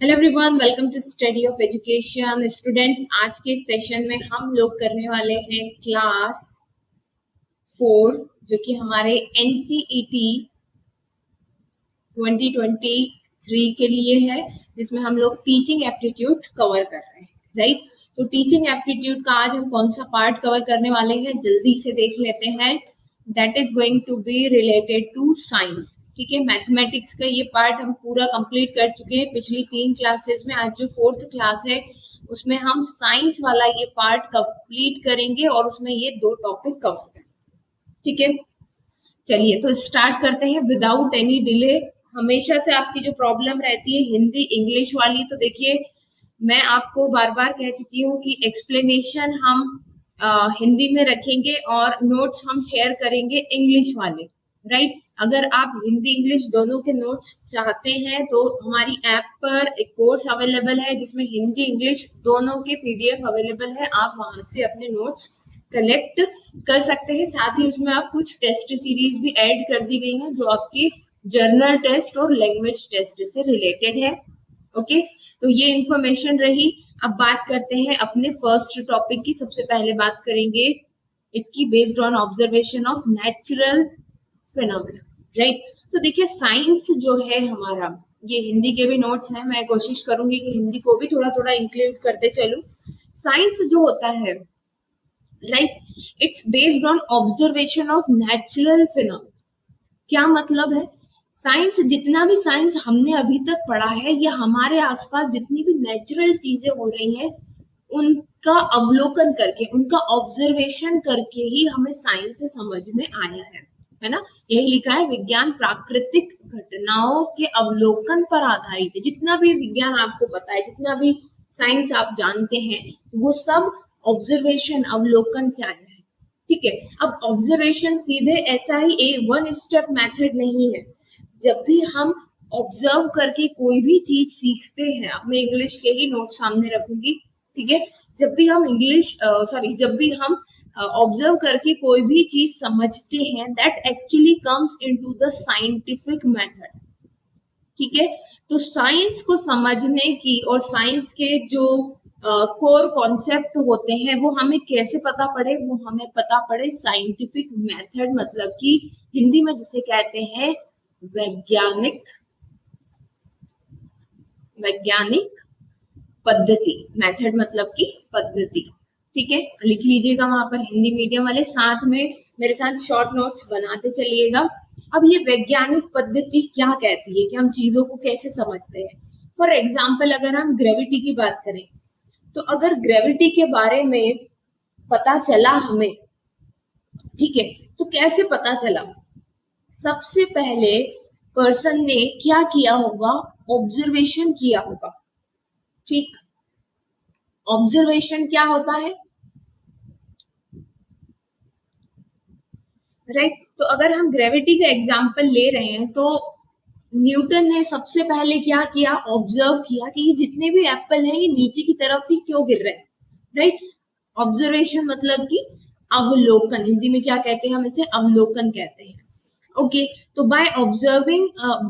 Hello everyone, welcome to study of education. Students, आज के session में हम लोग करने वाले हैं क्लास 4, जो कि हमारे एनसीईटी 2023 के लिए है, जिसमें हम लोग टीचिंग एप्टीट्यूड कवर कर रहे हैं, राइट। तो टीचिंग एप्टीट्यूड का आज हम कौन सा पार्ट कवर करने वाले हैं, जल्दी से देख लेते हैं। That is going to be related to science. ठीक है, मैथमेटिक्स का ये पार्ट हम पूरा कंप्लीट कर चुके हैं पिछली 3 क्लासेस में। आज जो 4th क्लास है उसमें हम साइंस वाला ये पार्ट कंप्लीट करेंगे और उसमें ये 2 टॉपिक कवर करेंगे। ठीक है, चलिए तो स्टार्ट करते हैं विदाउट एनी डिले। हमेशा से आपकी जो प्रॉब्लम रहती है हिंदी इंग्लिश वाली, तो देखिए मैं आपको बार बार कह चुकी हूँ कि एक्सप्लेनेशन हम हिंदी में रखेंगे और नोट्स हम शेयर करेंगे इंग्लिश वाले, राइट। अगर आप हिंदी इंग्लिश दोनों के नोट्स चाहते हैं तो हमारी ऐप पर एक कोर्स अवेलेबल है जिसमें हिंदी इंग्लिश दोनों के पीडीएफ अवेलेबल है। आप वहां से अपने नोट्स कलेक्ट कर सकते हैं। साथ ही उसमें आप कुछ टेस्ट सीरीज भी ऐड कर दी गई हैं जो आपकी जर्नल टेस्ट और लैंग्वेज टेस्ट से रिलेटेड है। ओके, तो ये इंफॉर्मेशन रही। अब बात करते हैं अपने फर्स्ट टॉपिक की। सबसे पहले बात करेंगे इसकी based on observation of natural phenomena, right. तो देखिए साइंस जो है हमारा, ये हिंदी के भी नोट्स हैं, मैं कोशिश करूंगी कि हिंदी को भी थोड़ा थोड़ा इंक्लूड करते चलूं। साइंस जो होता है, right, it's based on observation of natural phenomena. क्या मतलब है? साइंस, जितना भी साइंस हमने अभी तक पढ़ा है, या हमारे आसपास जितनी भी नेचुरल चीजें हो रही हैं उनका अवलोकन करके, उनका ऑब्जर्वेशन करके ही हमें साइंस से समझ में आया है ना। यही लिखा है, विज्ञान प्राकृतिक घटनाओं के अवलोकन पर आधारित है। जितना भी विज्ञान आपको पता है, जितना भी साइंस आप जानते हैं, वो सब ऑब्जर्वेशन, अवलोकन से आया है। ठीक है, अब ऑब्जर्वेशन सीधे ऐसा ही वन स्टेप मेथड नहीं है। जब भी हम ऑब्जर्व करके कोई भी चीज सीखते हैं, मैं इंग्लिश के ही नोट सामने रखूंगी, ठीक है। जब भी हम जब भी हम ऑब्जर्व करके कोई भी चीज समझते हैं, that actually comes into the scientific method. ठीक है, तो साइंस को समझने की और साइंस के जो कोर कॉन्सेप्ट होते हैं वो हमें कैसे पता पड़े, वो हमें पता पड़े साइंटिफिक मेथड, मतलब कि हिंदी में जिसे कहते हैं वैज्ञानिक वैज्ञानिक पद्धति। मेथड मतलब कि पद्धति। ठीक है, लिख लीजिएगा वहां पर हिंदी मीडियम वाले, साथ में मेरे साथ शॉर्ट नोट्स बनाते चलिएगा। अब ये वैज्ञानिक पद्धति क्या कहती है कि हम चीजों को कैसे समझते हैं। फॉर एग्जाम्पल, अगर हम ग्रेविटी की बात करें, तो अगर ग्रेविटी के बारे में पता चला हमें, ठीक है, तो कैसे पता चला? सबसे पहले पर्सन ने क्या किया होगा? ऑब्जर्वेशन किया होगा। ठीक, ऑब्जर्वेशन क्या होता है, राइट। तो अगर हम ग्रेविटी का एग्जाम्पल ले रहे हैं, तो न्यूटन ने सबसे पहले क्या किया? ऑब्जर्व किया कि ये जितने भी एप्पल हैं ये नीचे की तरफ ही क्यों गिर रहे हैं, राइट। ऑब्जर्वेशन मतलब कि अवलोकन, हिंदी में क्या कहते हैं? हम इसे अवलोकन कहते हैं। ओके, तो by observing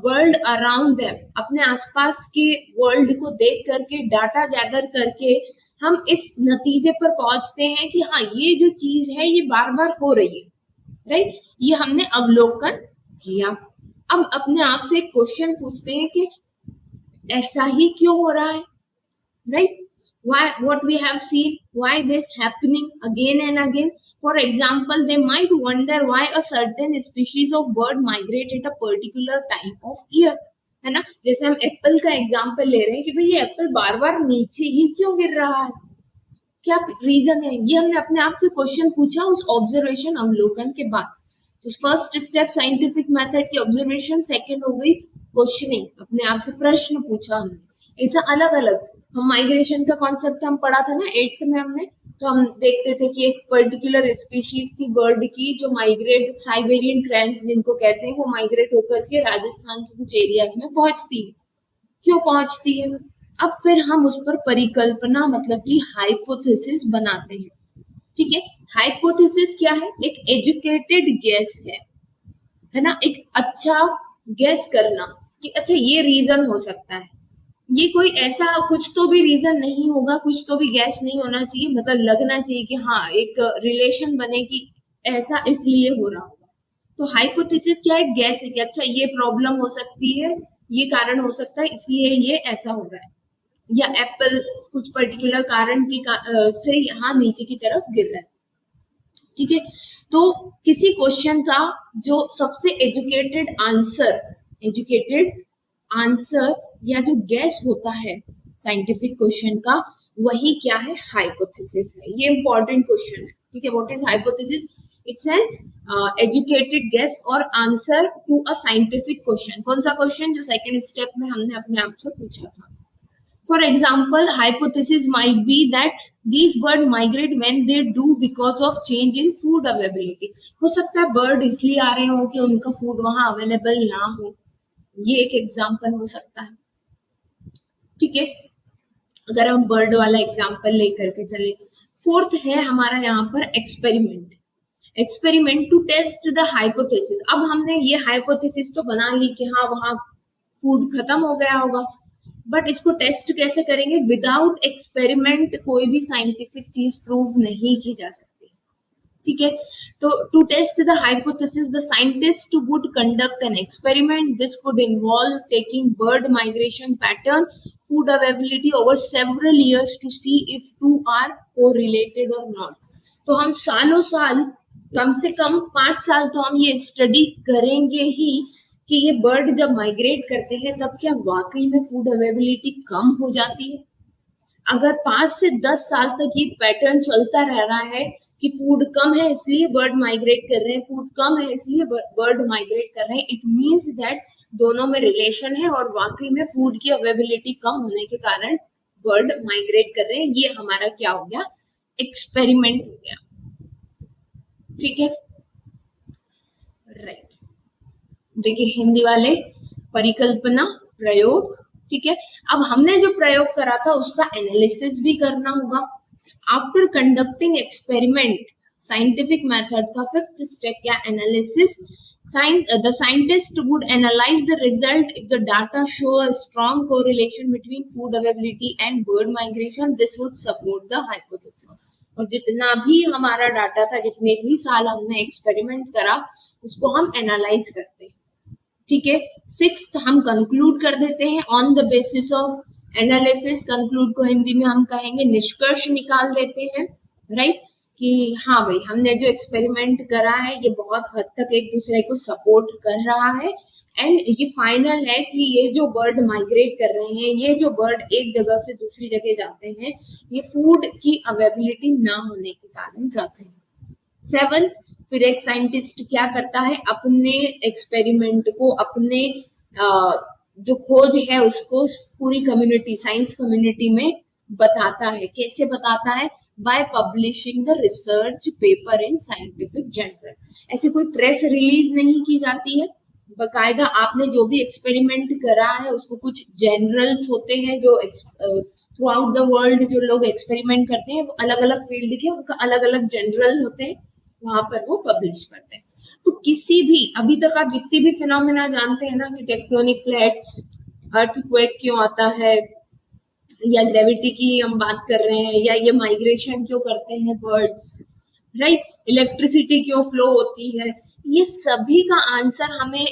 world around them, अपने आसपास के वर्ल्ड को देख करके, डाटा गैदर करके हम इस नतीजे पर पहुंचते हैं कि हाँ, ये जो चीज है ये बार बार हो रही है, राइट। ये हमने अवलोकन किया। अब अपने आप से एक क्वेश्चन पूछते हैं कि ऐसा ही क्यों हो रहा है, right. Why what we have seen, why this happening again and again? For example, they might wonder why a certain species of bird migrate at a particular time of year, है ना। जैसे हम एप्पल का example ले रहे हैं कि भाई ये एप्पल बार बार नीचे ही क्यों गिर रहा है, क्या रीजन है? ये हमने अपने आप से क्वेश्चन पूछा उस ऑब्जर्वेशन, अवलोकन के बाद। तो फर्स्ट स्टेप साइंटिफिक मेथड की ऑब्जर्वेशन, सेकंड हो गई क्वेश्चनिंग, अपने आप से प्रश्न पूछा हमने। ऐसा अलग अलग, हम माइग्रेशन का कॉन्सेप्ट हम पढ़ा था ना 8th में हमने, तो हम देखते थे कि एक पर्टिकुलर स्पीशीज थी बर्ड की जो माइग्रेट, साइबेरियन क्रैंस जिनको कहते हैं, वो माइग्रेट होकर के राजस्थान के कुछ एरियाज में पहुंचती है। क्यों पहुंचती है? अब फिर हम उस पर परिकल्पना, मतलब कि हाइपोथेसिस बनाते हैं। ठीक है, हाइपोथेसिस क्या है? एक एजुकेटेड गेस है ना, एक अच्छा गेस करना कि अच्छा ये रीजन हो सकता है, ये कोई ऐसा कुछ तो भी रीजन नहीं होगा, कुछ तो भी गैस नहीं होना चाहिए, मतलब लगना चाहिए कि हाँ एक रिलेशन बने कि ऐसा इसलिए हो रहा होगा। तो हाइपोथेसिस क्या है, गैस है कि अच्छा ये प्रॉब्लम हो सकती है, ये कारण हो सकता है, इसलिए ये ऐसा हो रहा है, या एप्पल कुछ पर्टिकुलर कारण से यहाँ नीचे की तरफ गिर रहा है। ठीक है, तो किसी क्वेश्चन का जो सबसे एजुकेटेड आंसर या जो गैस होता है साइंटिफिक क्वेश्चन का, वही क्या है, हाइपोथेसिस है। ये इंपॉर्टेंट क्वेश्चन है। ठीक है, what is hypothesis? It's an educated guess और answer to a scientific question. कौन सा क्वेश्चन? जो सेकंड स्टेप में हमने अपने आप से पूछा था। For example, hypothesis might be that these bird migrate when they do because of change in food availability. हो सकता है बर्ड इसलिए आ रहे हो कि उनका फूड वहां अवेलेबल ना हो, ये एक एग्जाम्पल हो सकता है। ठीक है, अगर हम बर्ड वाला एग्जाम्पल लेकर के चले। फोर्थ है हमारा यहाँ पर experiment to test the hypothesis. अब हमने ये हाइपोथेसिस तो बना ली कि हाँ वहां फूड खत्म हो गया होगा, बट इसको टेस्ट कैसे करेंगे? विदाउट एक्सपेरिमेंट कोई भी साइंटिफिक चीज प्रूव नहीं की जा सकती। ठीक है, तो to test the hypothesis the scientist would conduct an experiment. This could involve taking bird migration pattern, food availability over several years to see if two are correlated और नॉट। तो हम सालों साल, कम से कम 5 साल तो हम ये स्टडी करेंगे ही कि ये बर्ड जब माइग्रेट करते हैं तब क्या वाकई में फूड अवेलेबिलिटी कम हो जाती है। अगर 5 से 10 साल तक ये पैटर्न चलता रह रहा है कि फूड कम है इसलिए बर्ड माइग्रेट कर रहे हैं, फूड कम है इसलिए बर्ड माइग्रेट कर रहे हैं, इट मीन्स दैट दोनों में रिलेशन है और वाकई में फूड की अवेलेबिलिटी कम होने के कारण बर्ड माइग्रेट कर रहे हैं। ये हमारा क्या हो गया? एक्सपेरिमेंट हो गया। ठीक है, राइट। देखिए हिंदी वाले, परिकल्पना, प्रयोग। ठीक है, अब हमने जो प्रयोग करा था उसका एनालिसिस भी करना होगा। After conducting experiment, scientific method का फिफ्थ स्टेप क्या? Analysis. The scientist would analyze the result. If the data show a strong correlation between food availability and bird migration, this would support the hypothesis. और जितना भी हमारा data था, जितने भी साल हमने एक्सपेरिमेंट करा, उसको हम एनालाइज करते हैं। ठीक है, सिक्स्थ हम कंक्लूड कर देते हैं on the basis of analysis. Conclude को हिंदी में हम कहेंगे निष्कर्ष निकाल देते हैं, राइट, कि हाँ भाई हमने जो एक्सपेरिमेंट करा है ये बहुत हद तक एक दूसरे को सपोर्ट कर रहा है, एंड ये फाइनल है कि ये जो बर्ड माइग्रेट कर रहे हैं, ये जो बर्ड एक जगह से दूसरी जगह जाते हैं, ये फूड की अवेलेबिलिटी ना होने के कारण जाते हैं। सेवंथ, फिर एक साइंटिस्ट क्या करता है? अपने एक्सपेरिमेंट को, अपने जो खोज है उसको पूरी कम्युनिटी, साइंस कम्युनिटी में बताता है। कैसे बताता है? By publishing the research paper in scientific journal. ऐसे कोई प्रेस रिलीज नहीं की जाती है, बकायदा आपने जो भी एक्सपेरिमेंट करा है उसको, कुछ जनरल्स होते हैं जो थ्रू आउट द वर्ल्ड जो लोग एक्सपेरिमेंट करते हैं, वो अलग अलग फील्ड के, उनका अलग अलग जनरल होते हैं, वहां पर वो पब्लिश करते हैं। तो किसी भी, अभी तक आप जितनी भी फिनोमेना जानते हैं ना कि टेक्टोनिक प्लेट्स, अर्थक्वेक क्यों आता है, या ग्रेविटी की हम बात कर रहे हैं, या ये माइग्रेशन क्यों करते हैं बर्ड्स, राइट, इलेक्ट्रिसिटी क्यों फ्लो होती है, ये सभी का आंसर हमें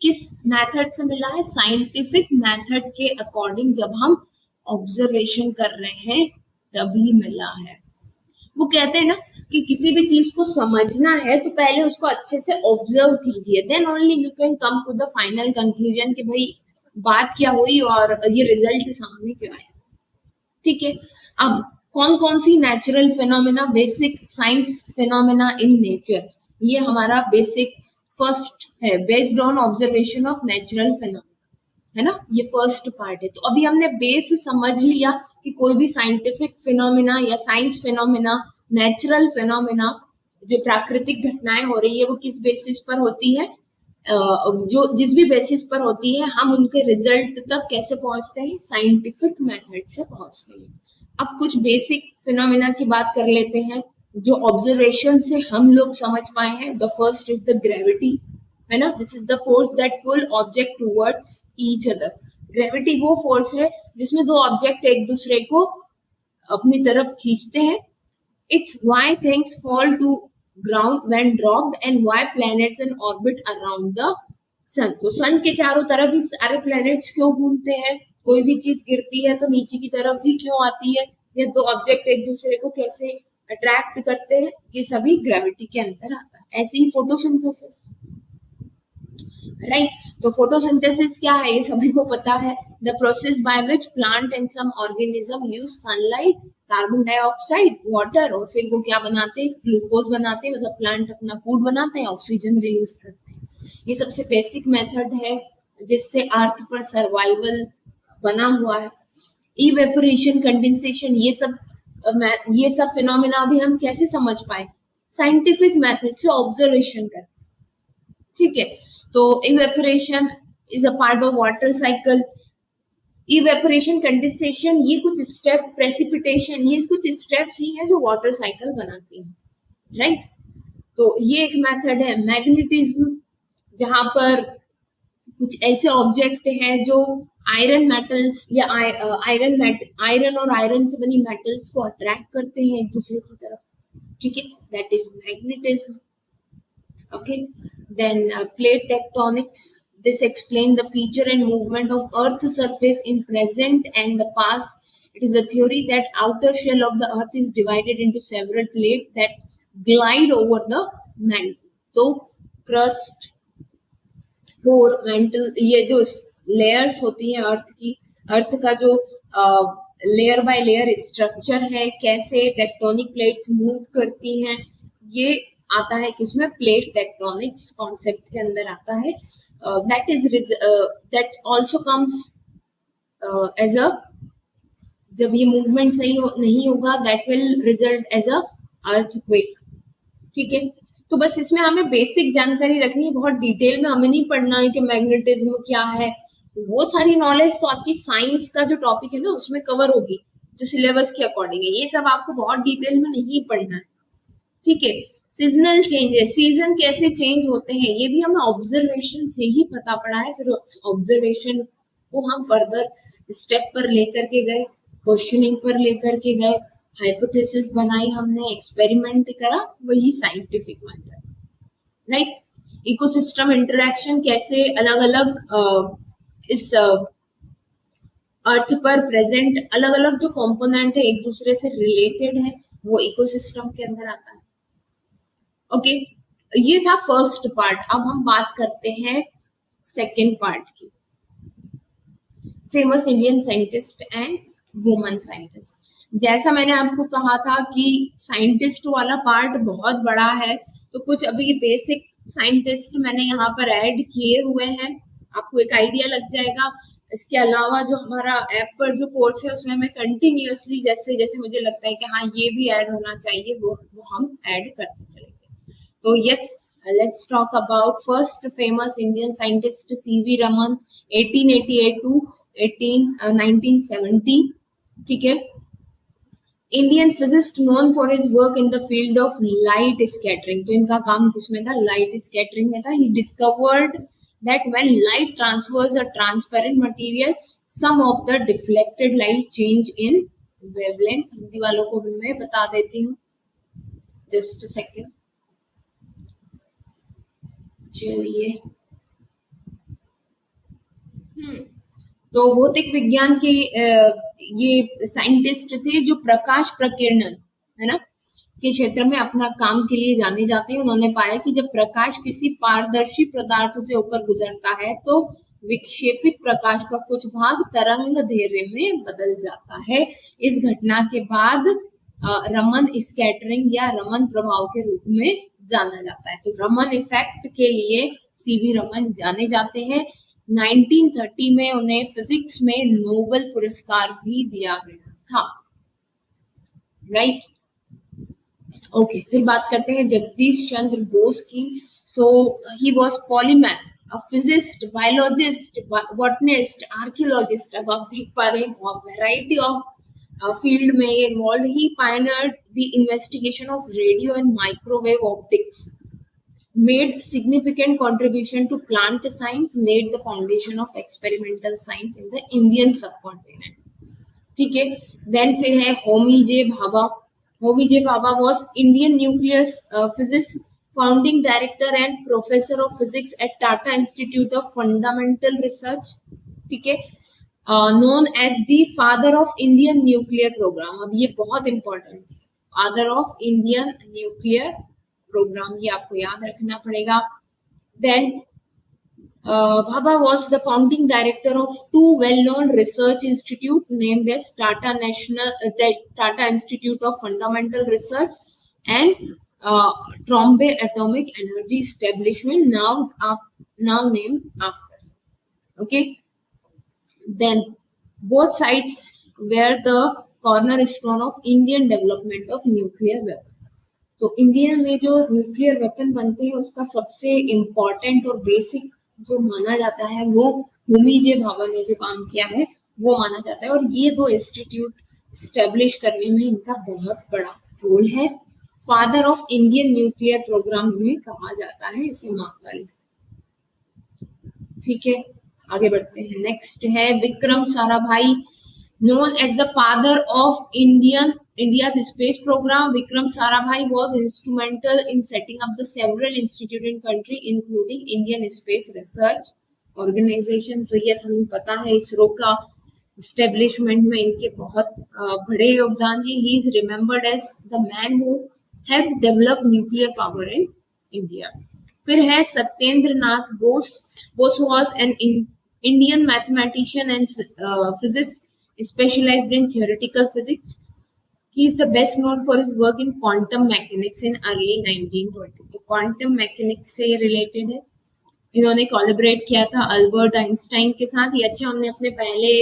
किस मेथड से मिला है? साइंटिफिक मेथड के अकॉर्डिंग जब हम ऑब्जर्वेशन कर रहे हैं तभी मिला है। वो कहते हैं ना कि किसी भी चीज को समझना है तो पहले उसको अच्छे से ऑब्जर्व कीजिए, then only you can come to the final conclusion कि भाई बात क्या हुई और ये रिजल्ट सामने क्यों आया। ठीक है, अब कौन कौन सी natural phenomena, basic science phenomena in nature, ये हमारा बेसिक फर्स्ट है, based on observation of natural phenomena, है ना, ये फर्स्ट पार्ट है। तो अभी हमने बेस समझ लिया कि कोई भी साइंटिफिक फिनोमेना या साइंस फिनोमेना, नेचुरल फिनोमेना, जो प्राकृतिक घटनाएं हो रही है वो किस बेसिस पर होती है, जो जिस भी बेसिस पर होती है, हम उनके रिजल्ट तक कैसे पहुंचते हैं? साइंटिफिक मेथड से पहुंचते हैं। अब कुछ बेसिक फिनोमेना की बात कर लेते हैं जो ऑब्जर्वेशन से हम लोग समझ पाए हैं। The first is the gravity, है ना, this is the force that pull object towards each other. Gravity वो फोर्स है जिसमें दो ऑब्जेक्ट एक दूसरे को अपनी तरफ खींचते हैं. It's why things fall to ground when dropped and why planets in orbit around the sun. तो सन के चारों तरफ ही सारे प्लैनेट्स क्यों घूमते हैं? कोई भी चीज गिरती है तो नीचे की तरफ ही क्यों आती है? या दो ऑब्जेक्ट एक दूसरे को कैसे अट्रैक्ट करते हैं? ये सभी ग्रेविटी के अंदर आता है. ऐसे ही फोटोसिंथेसिस, राइट. तो फोटोसिंथेसिस क्या है ये सभी को पता है. The process by which plant and some organism use sunlight, carbon dioxide, water, और फिर वो क्या बनाते हैं? ग्लूकोज बनाते हैं. मतलब प्लांट अपना फूड बनाते हैं, ऑक्सीजन रिलीज करते हैं. ये सबसे बेसिक मेथड है जिससे अर्थ पर सर्वाइवल बना हुआ है. इवेपोरेशन, कंडेंसेशन, ये सब फिनोमेना अभी हम कैसे समझ पाए? साइंटिफिक मेथड से ऑब्जर्वेशन कर. ठीक है. तो evaporation is a part of water cycle. Evaporation, condensation, ये कुछ स्टेप, प्रेसिपिटेशन, ये कुछ स्टेप्स ही है जो वाटर साइकिल बनाती है, राइट. तो ये एक मेथड है. मैग्नेटिज्म, जहां पर कुछ ऐसे ऑब्जेक्ट हैं जो आयरन मेटल्स या आयरन और आयरन से बनी मेटल्स को अट्रैक्ट करते हैं एक दूसरे की तरफ. ठीक है, that is magnetism. Okay, then plate tectonics. This explains the feature and movement of Earth surface in present and the past. It is a theory that outer shell of the Earth is divided into several plates that glide over the mantle. So crust, core, mantle, ये जो layers होती हैं अर्थ की, अर्थ का जो layer by layer structure है, कैसे tectonic plates move करती हैं, ये आता है किसमें? प्लेट टेक्टोनिक्स कॉन्सेप्ट के अंदर आता है. That also comes as a, जब ये मूवमेंट सही नहीं होगा, that will result as a earthquake. ठीक है. तो बस इसमें हमें बेसिक जानकारी रखनी है, बहुत डिटेल में हमें नहीं पढ़ना है कि मैग्नेटिज्म क्या है. वो सारी नॉलेज तो आपकी साइंस का जो टॉपिक है ना उसमें कवर होगी, जो सिलेबस के अकॉर्डिंग है. ये सब आपको बहुत डिटेल में नहीं पढ़ना है. ठीक है. सीजनल चेंजेस, सीजन कैसे चेंज होते हैं ये भी हमें ऑब्जर्वेशन से ही पता पड़ा है. फिर ऑब्जर्वेशन को हम फर्दर स्टेप पर लेकर के गए, क्वेश्चनिंग पर लेकर के गए, हाइपोथेसिस बनाई हमने, एक्सपेरिमेंट करा, वही scientific method, right. Ecosystem interaction, कैसे अलग अलग इस अर्थ पर प्रेजेंट अलग अलग जो कंपोनेंट है एक दूसरे से रिलेटेड है, वो इकोसिस्टम के अंदर आता है. ओके, ये था फर्स्ट पार्ट. अब हम बात करते हैं सेकेंड पार्ट की. Famous Indian scientist and woman scientist. जैसा मैंने आपको कहा था कि साइंटिस्ट वाला पार्ट बहुत बड़ा है, तो कुछ अभी बेसिक साइंटिस्ट मैंने यहाँ पर ऐड किए हुए हैं, आपको एक आइडिया लग जाएगा. इसके अलावा जो हमारा ऐप पर जो कोर्स है उसमें मैं कंटिन्यूअसली जैसे जैसे मुझे लगता है कि हाँ ये भी ऐड होना चाहिए, वो हम ऐड करते चलेंगे. तो yes, let's talk about first famous Indian scientist CV Raman, 1888 to 1970. ठीक है. Indian physicist known for his work in the field of light scattering. तो इनका काम किसमें था? लाइट स्कैटरिंग में था. He discovered that when light transfers a transparent material, some of the deflected light change in wavelength. Hindi वालों को भी मैं बता देती हूँ, जस्ट अ सेकेंड. चलिए, तो भौतिक विज्ञान के ये साइंटिस्ट थे जो प्रकाश प्रकीर्णन है ना के क्षेत्र में अपना काम के लिए जाने जाते हैं. उन्होंने पाया कि जब प्रकाश किसी पारदर्शी पदार्थ से होकर गुजरता है तो विक्षेपित प्रकाश का कुछ भाग तरंग दैर्घ्य में बदल जाता है. इस घटना के बाद रमन स्कैटरिंग या रमन प्रभाव के रूप में जाना जाता है. तो रमन इफेक्ट के लिए सीवी रमन जाने जाते हैं. 1930 में उन्हें फिजिक्स में नोबेल पुरस्कार भी दिया गया था, राइट. ओके, फिर बात करते हैं जगदीश चंद्र बोस की. So he was polymath, a physicist, biologist, botanist, archaeologist. अब आप देख पा रहे हैं वैरायटी ऑफ फील्ड में ये involve. He pioneered the investigation of radio and microwave optics. made significant contribution to plant science, laid the foundation of experimental science in the Indian subcontinent. ठीक है. Then फिर है होमी जे भाभा. होमी जे Bhabha was Indian nucleus physicist, founding director and professor of physics at Tata Institute of Fundamental Research. ठीक है. Known as the father of Indian nuclear program. अब ये बहुत important है. Father of Indian nuclear program, ये आपको याद रखना पड़ेगा. Then Bhabha was the founding director of two well-known research institutes named as Tata Institute of Fundamental Research and Trombay Atomic Energy Establishment, now named after. Okay. Then both sides were the cornerstone of Indian development of nuclear weapon. तो India में जो nuclear weapon बनते हैं उसका सबसे important और basic जो माना जाता है वो होमी जे भाभा ने जो काम किया है वो माना जाता है. और ये दो इंस्टीट्यूट स्टैब्लिश करने में इनका बहुत बड़ा रोल है. Father of Indian nuclear programme में कहा जाता है इसे मार्क कर. ठीक है, आगे बढ़ते हैं. नेक्स्ट है Vikram Sarabhai, known as the father of India's space program. Vikram Sarabhai was instrumental in setting up the several institutes in country, including Indian Space Research Organization. So yes, हमें पता है इसरो का establishment में इनके बहुत बड़े योगदान है. He is remembered as the man who helped develop nuclear power in India. फिर है Satyendra Nath Bose. Bose was an Indian mathematician and physicist specialized in theoretical physics. He is the best known for his work in quantum mechanics in early 1920. तो quantum mechanics से related है. इन्होंने collaborate किया था Albert Einstein के साथ. ये अच्छा हमने अपने पहले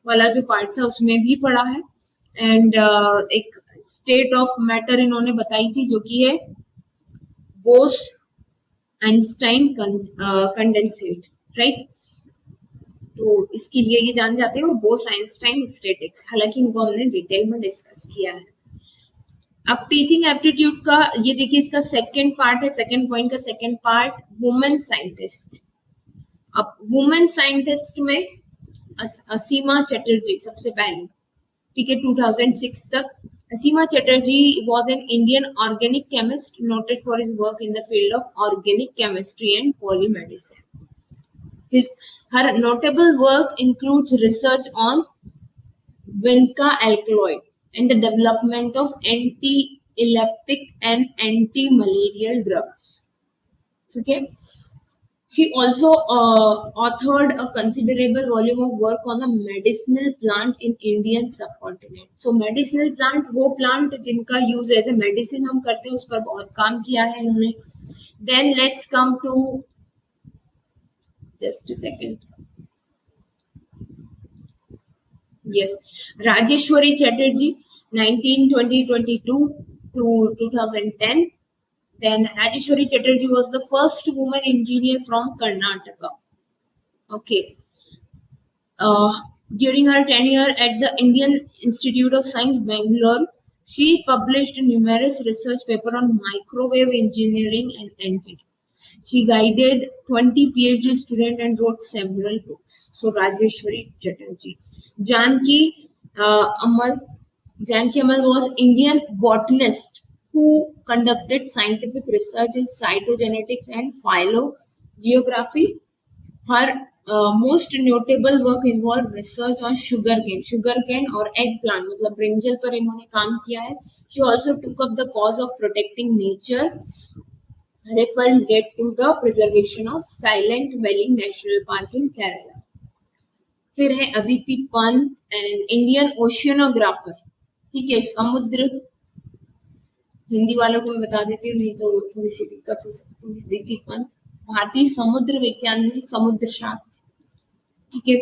वाला जो पार्ट था उसमें भी पढ़ा है. एंड एक स्टेट ऑफ मैटर इन्होंने बताई थी जो कि है बोस आइंस्टाइन कंडेंसेट, राइट. तो इसके लिए ये जान जाते हैं. और बोस आइंस्टाइन स्टैटिक्स, हालांकि इनको हमने डिटेल में डिस्कस किया है. अब टीचिंग एप्टीट्यूड का ये देखिए, इसका सेकंड पार्ट है. सेकंड पॉइंट का सेकंड पार्ट वुमेन साइंटिस्ट. अब वुमेन साइंटिस्ट में असीमा चटर्जी सबसे पहले, ठीक है, 2006 तक. असीमा Chatterjee was an Indian organic chemist noted for his work in the field of organic chemistry and polymedicine. Her notable work includes research on vinca alkaloid and the development of anti-epileptic and anti-malarial drugs. Okay. She also authored a considerable volume of work on a medicinal plant in Indian subcontinent. So medicinal plant, वो plant जिनका use as a medicine हम करते हैं, उस पर बहुत काम किया है इन्होंने. Then let's come to, just a second. Yes, Rajeshwari Chatterjee, 1922 to 2010. Then Rajeshwari Chatterjee was the first woman engineer from Karnataka. Okay. During her tenure at the Indian Institute of Science, Bangalore, she published numerous research papers on microwave engineering and engineering. She guided 20 PhD students and wrote several books. So Rajeshwari Chatterjee. Janki Amal was Indian botanist who conducted scientific research in cytogenetics and phylogeography. Her most notable work involved research on sugarcane और eggplant, मतलब brinjal पर इन्होंने काम किया है. She also took up the cause of protecting nature. Referral led to the preservation of Silent Valley National Park in Kerala. फिर है Aditi Pant, an Indian ओशियनोग्राफर. ठीक है, समुद्र, हिंदी वालों को मैं बता देती हूँ, नहीं तो थोड़ी सी दिक्कत हो सकती है. अदिति पंत भारतीय समुद्र वैज्ञानिक, समुद्र शास्त्र. ठीक है.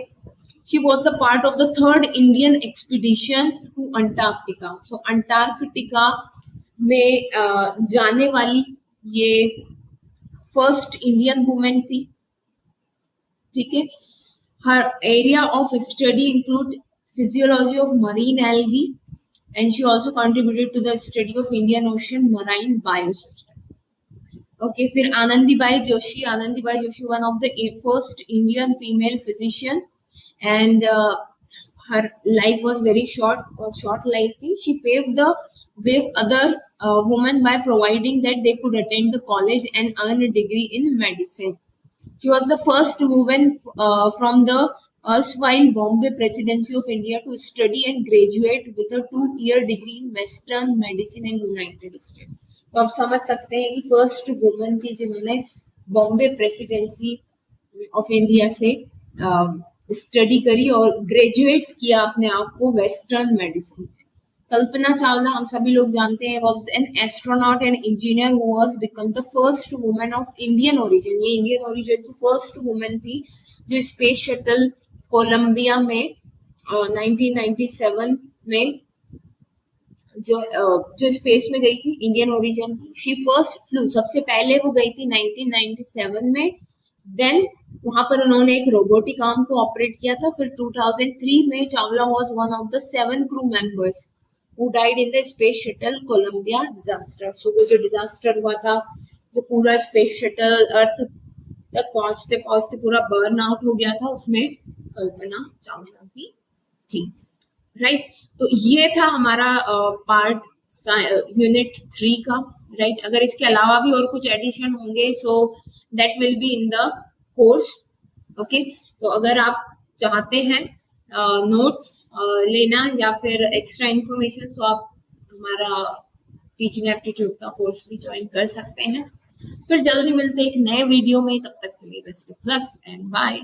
She was the part of the third Indian expedition to Antarctica. So Antarctica में जाने वाली ये फर्स्ट इंडियन वुमेन थी. ठीक है. Her area of study include physiology of marine algae and she also contributed to the study of Indian ocean marine biosystem. Okay, फिर Anandibai Joshi, one of the first Indian female physician, and her life was very short life थी. She paved the way other women by providing that they could attend the college and earn a degree in medicine. She was the first woman from the erstwhile Bombay Presidency of India to study and graduate with a 2-year degree in Western medicine in United States. तो आप समझ सकते हैं कि first woman थी जिन्होंने Bombay presidency of India से study करी और ग्रेजुएट किया अपने आप को वेस्टर्न मेडिसिन। कल्पना चावला हम सभी लोग जानते हैं was an astronaut and engineer who was become the first woman of Indian origin। ये इंडियन ओरिजिन की फर्स्ट वुमन थी जो स्पेस शटल कोलंबिया में 1997 में जो स्पेस में गई थी, इंडियन ओरिजिन की। शी फर्स्ट फ्लू, सबसे पहले वो गई थी 1997 में। देन वहां पर उन्होंने एक रोबोटिक आर्म को ऑपरेट किया था। फिर 2003 में Chawla was one of the 7 crew members who died in the space shuttle Columbia disaster. सो वो जो डिजास्टर हुआ था, जो पूरा स्पेस शटल अर्थ तक पहुंचते पहुंचते पूरा बर्न आउट हो गया था, उसमें कल्पना चावला भी थी, राइट। तो ये था हमारा पार्ट यूनिट 3 का, राइट। अगर इसके अलावा भी और कुछ एडिशन होंगे so that will be in the course, okay. तो अगर आप चाहते हैं नोट्स लेना या फिर एक्स्ट्रा इंफॉर्मेशन, सो आप हमारा टीचिंग एप्टीट्यूड का कोर्स भी ज्वाइन कर सकते हैं। फिर जल्दी मिलते हैं एक नए वीडियो में, तब तक के लिए best of luck and bye.